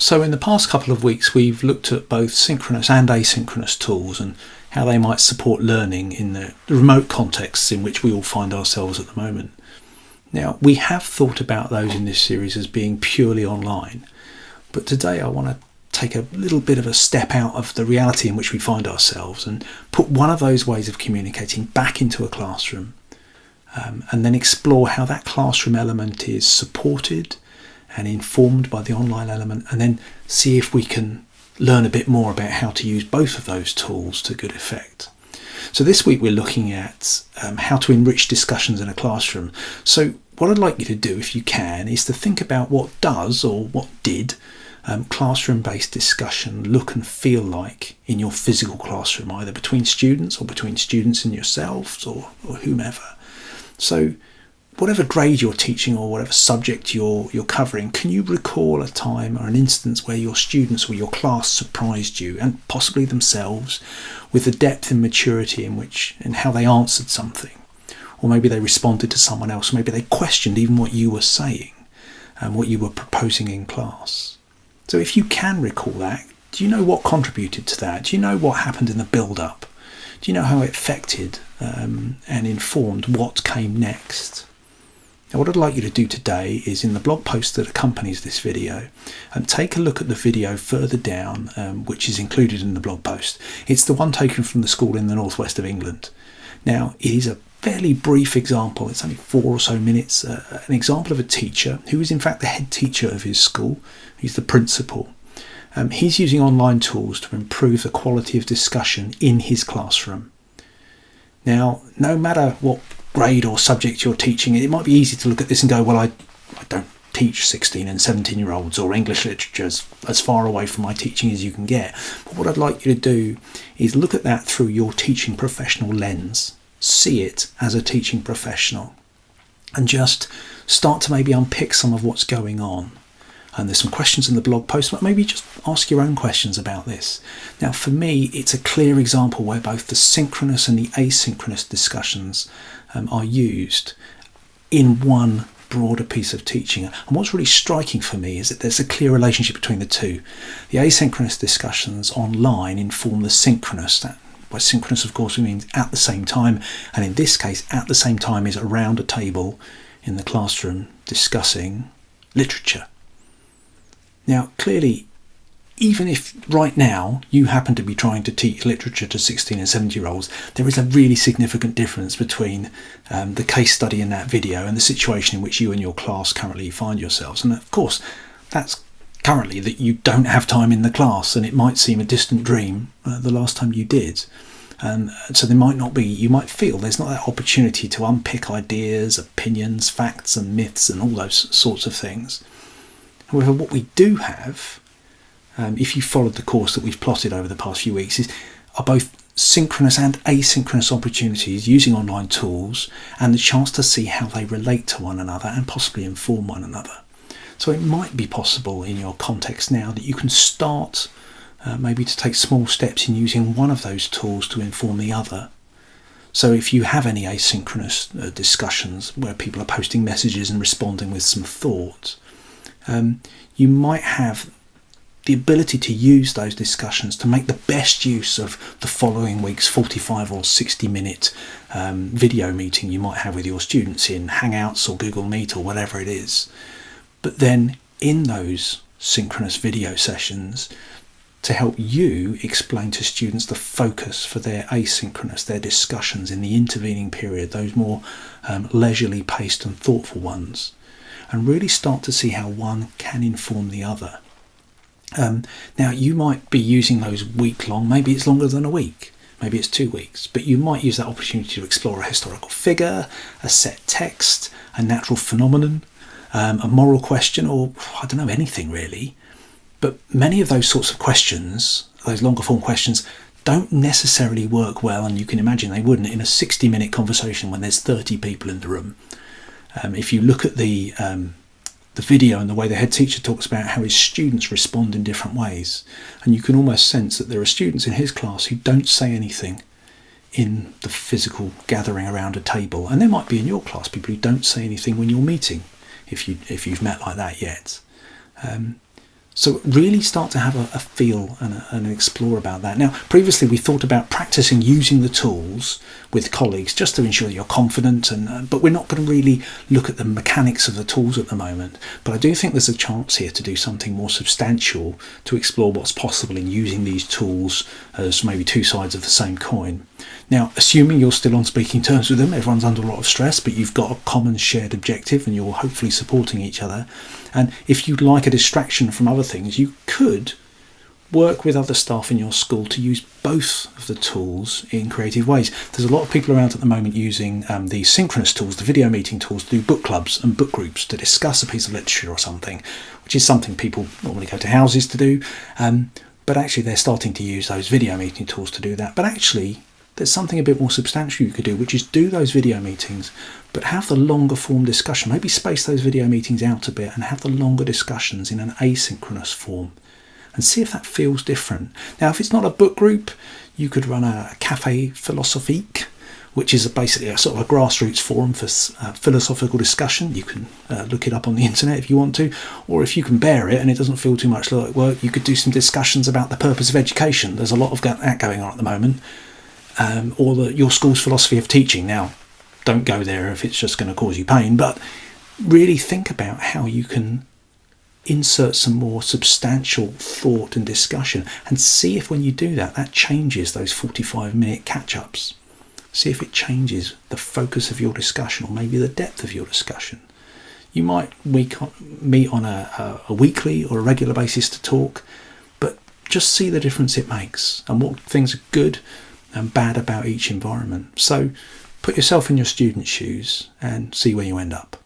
So in the past couple of weeks, we've looked at both synchronous and asynchronous tools and how they might support learning in the remote contexts in which we all find ourselves at the moment. Now, we have thought about those in this series as being purely online, but today I want to take a little bit of a step out of the reality in which we find ourselves and put one of those ways of communicating back into a classroom, and then explore how that classroom element is supported and informed by the online element, and then see if we can learn a bit more about how to use both of those tools to good effect. So this week we're looking at how to enrich discussions in a classroom. So what I'd like you to do, if you can, is to think about what does or what did classroom-based discussion look and feel like in your physical classroom, either between students or between students and yourselves or whomever. So whatever grade you're teaching or whatever subject you're covering, can you recall a time or an instance where your students or your class surprised you, and possibly themselves, with the depth and maturity in how they answered something? Or maybe they responded to someone else, maybe they questioned even what you were saying and what you were proposing in class. So if you can recall that, do you know what contributed to that? Do you know what happened in the build-up? Do you know how it affected and informed what came next? Now, what I'd like you to do today is, in the blog post that accompanies this video, take a look at the video further down, which is included in the blog post. It's the one taken from the school in the northwest of England. Now, it is a fairly brief example. It's only 4 or so minutes. An example of a teacher who is in fact the head teacher of his school. He's the principal. He's using online tools to improve the quality of discussion in his classroom. Now, no matter what grade or subject you're teaching, it might be easy to look at this and go, well, I don't teach 16 and 17-year-olds or English literature as far away from my teaching as you can get. But what I'd like you to do is look at that through your teaching professional lens. See it as a teaching professional and just start to maybe unpick some of what's going on. And there's some questions in the blog post, but maybe just ask your own questions about this. Now, for me, it's a clear example where both the synchronous and the asynchronous discussions are used in one broader piece of teaching. And what's really striking for me is that there's a clear relationship between the two. The asynchronous discussions online inform the synchronous. By synchronous, of course, we mean at the same time. And in this case, at the same time is around a table in the classroom discussing literature. Now, clearly, even if right now you happen to be trying to teach literature to 16 and 17-year-olds, there is a really significant difference between the case study in that video and the situation in which you and your class currently find yourselves. And of course, that's currently that you don't have time in the class, and it might seem a distant dream the last time you did. So there might not be, you might feel there's not that opportunity to unpick ideas, opinions, facts and myths and all those sorts of things. However, what we do have, if you followed the course that we've plotted over the past few weeks, are both synchronous and asynchronous opportunities using online tools and the chance to see how they relate to one another and possibly inform one another. So it might be possible in your context now that you can start maybe to take small steps in using one of those tools to inform the other. So if you have any asynchronous discussions where people are posting messages and responding with some thought, you might have the ability to use those discussions to make the best use of the following week's 45 or 60-minute video meeting you might have with your students in Hangouts or Google Meet or whatever it is. But then in those synchronous video sessions, to help you explain to students the focus for their asynchronous, their discussions in the intervening period, those more leisurely paced and thoughtful ones, and really start to see how one can inform the other. Now, you might be using those week-long, maybe it's longer than a week, maybe it's 2 weeks, but you might use that opportunity to explore a historical figure, a set text, a natural phenomenon, a moral question, or I don't know, anything really. But many of those sorts of questions, those longer form questions, don't necessarily work well, and you can imagine they wouldn't in a 60-minute conversation when there's 30 people in the room. If you look at the video and the way the head teacher talks about how his students respond in different ways, and you can almost sense that there are students in his class who don't say anything in the physical gathering around a table, and there might be in your class people who don't say anything when you're meeting, if you've met like that yet. So really start to have a feel and an explore about that. Now, previously we thought about practicing using the tools with colleagues just to ensure that you're confident, but we're not going to really look at the mechanics of the tools at the moment. But I do think there's a chance here to do something more substantial to explore what's possible in using these tools as maybe two sides of the same coin. Now, assuming you're still on speaking terms with them, everyone's under a lot of stress, but you've got a common shared objective and you're hopefully supporting each other. And if you'd like a distraction from other things, you could work with other staff in your school to use both of the tools in creative ways. There's a lot of people around at the moment using these synchronous tools, the video meeting tools, to do book clubs and book groups to discuss a piece of literature or something, which is something people normally go to houses to do. But actually they're starting to use those video meeting tools to do that. But actually there's something a bit more substantial you could do, which is do those video meetings, but have the longer form discussion. Maybe space those video meetings out a bit and have the longer discussions in an asynchronous form and see if that feels different. Now, if it's not a book group, you could run a Café Philosophique, which is basically a sort of a grassroots forum for philosophical discussion. You can look it up on the internet if you want to, or if you can bear it and it doesn't feel too much like work, you could do some discussions about the purpose of education. There's a lot of that going on at the moment. Or your school's philosophy of teaching. Now, don't go there if it's just going to cause you pain, but really think about how you can insert some more substantial thought and discussion, and see if when you do that, that changes those 45-minute catch-ups. See if it changes the focus of your discussion, or maybe the depth of your discussion. You might meet on a weekly or a regular basis to talk, but just see the difference it makes and what things are good and bad about each environment. So put yourself in your student's shoes and see where you end up.